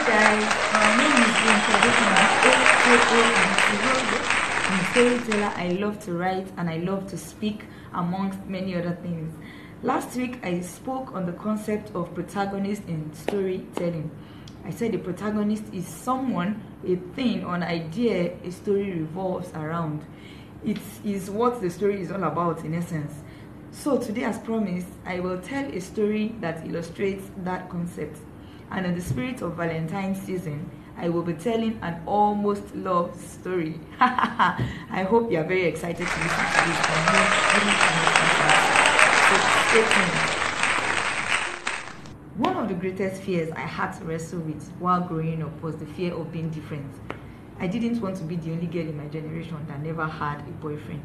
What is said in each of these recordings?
Guys, my name is aka I'm a storyteller. I love to write and I love to speak, amongst many other things. Last week, I spoke on the concept of protagonist in storytelling. I said the protagonist is someone, a thing, or an idea a story revolves around. It is what the story is all about, in essence. So today, as promised, I will tell a story that illustrates that concept. And in the spirit of Valentine's season, I will be telling an almost love story. I hope you are very excited to listen to this. I know so stay tuned. One of the greatest fears I had to wrestle with while growing up was the fear of being different. I didn't want to be the only girl in my generation that never had a boyfriend.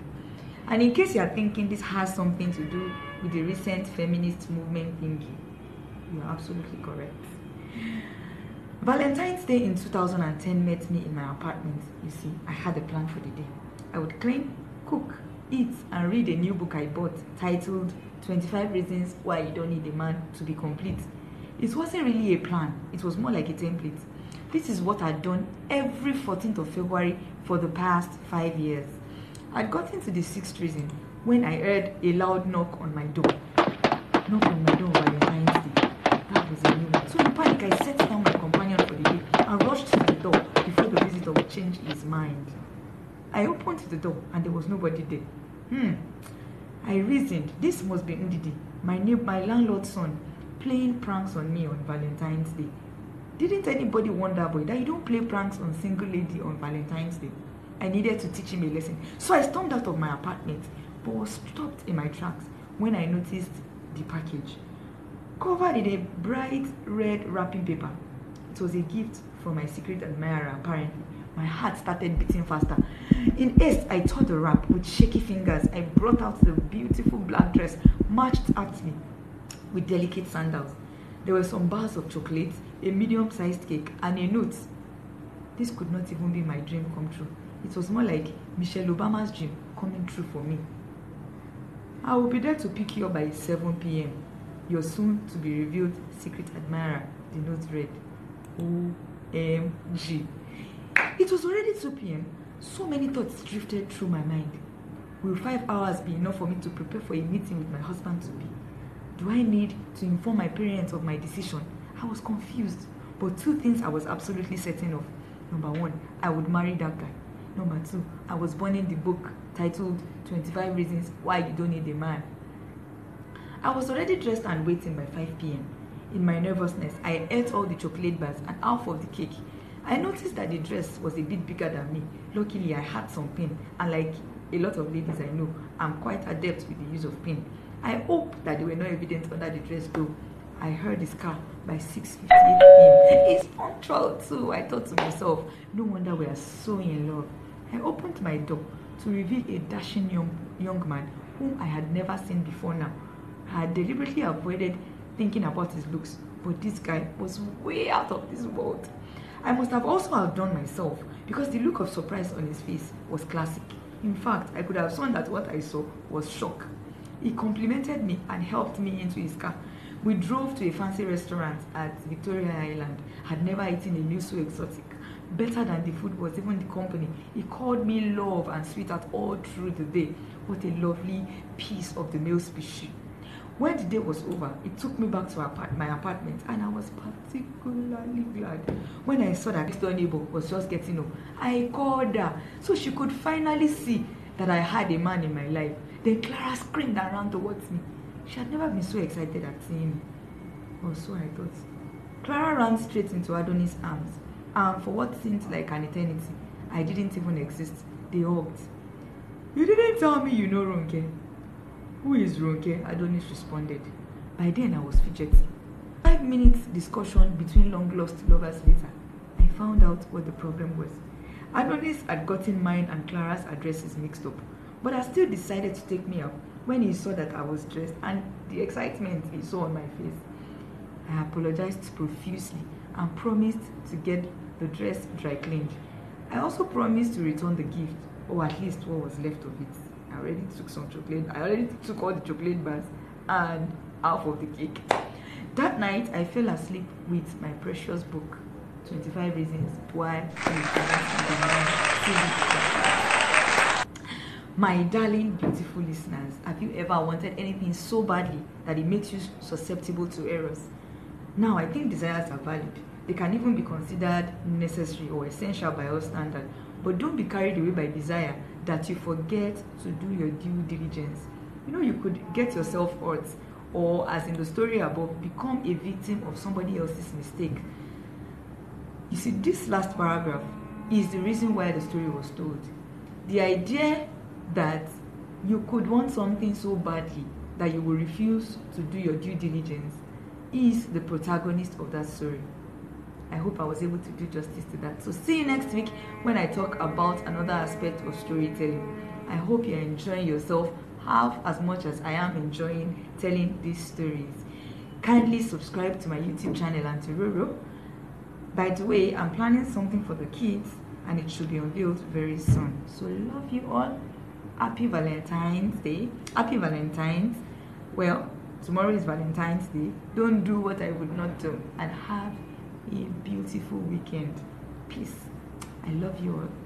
And in case you are thinking this has something to do with the recent feminist movement thingy, you are absolutely correct. Valentine's Day in 2010 met me in my apartment. You see, I had a plan for the day. I would clean, cook, eat, and read a new book I bought titled 25 Reasons Why You Don't Need a Man to Be Complete. It wasn't really a plan, it was more like a template. This is what I'd done every 14th of February for the past 5 years. I'd gotten to the 6th reason when I heard a loud knock on my door. Knock on my door on Valentine's Day. That was a new one. So in panic, I set down my companion for the day and rushed to the door before the visitor would change his mind. I opened the door and there was nobody there. I reasoned, this must be Ndidi, my landlord's son, playing pranks on me on Valentine's Day. Didn't anybody wonder, boy, that you don't play pranks on single lady on Valentine's Day? I needed to teach him a lesson. So I stormed out of my apartment, but was stopped in my tracks when I noticed the package. Covered in a bright red wrapping paper. It was a gift from my secret admirer, apparently. My heart started beating faster. In haste, I tore the wrap with shaky fingers. I brought out the beautiful black dress matched aptly with delicate sandals. There were some bars of chocolate, a medium-sized cake, and a note. This could not even be my dream come true. It was more like Michelle Obama's dream coming true for me. I will be there to pick you up by 7 p.m. Your soon-to-be-revealed secret admirer, the note read. OMG. It was already 2 p.m. So many thoughts drifted through my mind. Will 5 hours be enough for me to prepare for a meeting with my husband-to-be? Do I need to inform my parents of my decision? I was confused, but 2 things I was absolutely certain of. Number 1, I would marry that guy. Number 2, I was burning the book titled 25 Reasons Why You Don't Need a Man. I was already dressed and waiting by 5 p.m. In my nervousness, I ate all the chocolate bars and half of the cake. I noticed that the dress was a bit bigger than me. Luckily, I had some pin, and like a lot of ladies I know, I'm quite adept with the use of pin. I hope that they were not evident under the dress though. I heard his car by 6:58 p.m. He's punctual too. I thought to myself, no wonder we are so in love. I opened my door to reveal a dashing young man whom I had never seen before now. I had deliberately avoided thinking about his looks, but this guy was way out of this world. I must have also outdone myself because the look of surprise on his face was classic. In fact, I could have sworn that what I saw was shock. He complimented me and helped me into his car. We drove to a fancy restaurant at Victoria Island. Had never eaten a meal so exotic. Better than the food was even the company. He called me love and sweetheart all through the day. What a lovely piece of the male species. When the day was over, it took me back to my apartment, and I was particularly glad when I saw that next door neighbor was just getting up. I called her so she could finally see that I had a man in my life. Then Clara screamed and ran towards me. She had never been so excited at seeing me. Or so I thought. Clara ran straight into Adonis' arms, and for what seemed like an eternity, I didn't even exist. They hugged. You didn't tell me you know Ronke. Who is Ronke? Adonis responded. By then I was fidgety. 5 minutes discussion between long-lost lovers later, I found out what the problem was. Adonis had gotten mine and Clara's addresses mixed up, but I still decided to take me out when he saw that I was dressed and the excitement he saw on my face. I apologized profusely and promised to get the dress dry cleaned. I also promised to return the gift, or at least what was left of it. I already took some chocolate. I already took all the chocolate bars and half of the cake. That night, I fell asleep with my precious book. 25 reasons why you cannot be. My darling, beautiful listeners, have you ever wanted anything so badly that it makes you susceptible to errors? Now, I think desires are valid. They can even be considered necessary or essential by our standard. But don't be carried away by desire that you forget to do your due diligence. You know, you could get yourself hurt, or as in the story above, become a victim of somebody else's mistake. You see, this last paragraph is the reason why the story was told. The idea that you could want something so badly that you will refuse to do your due diligence is the protagonist of that story. I hope I was able to do justice to that. So see you next week when I talk about another aspect of storytelling. I hope you're enjoying yourself half as much as I am enjoying telling these stories. Kindly subscribe to my YouTube channel, Auntie Roro. By the way, I'm planning something for the kids and it should be unveiled very soon. So love you all. Happy Valentine's Day. Happy Valentine's. Well, tomorrow is Valentine's Day. Don't do what I would not do, and have a beautiful weekend. Peace. I love you all.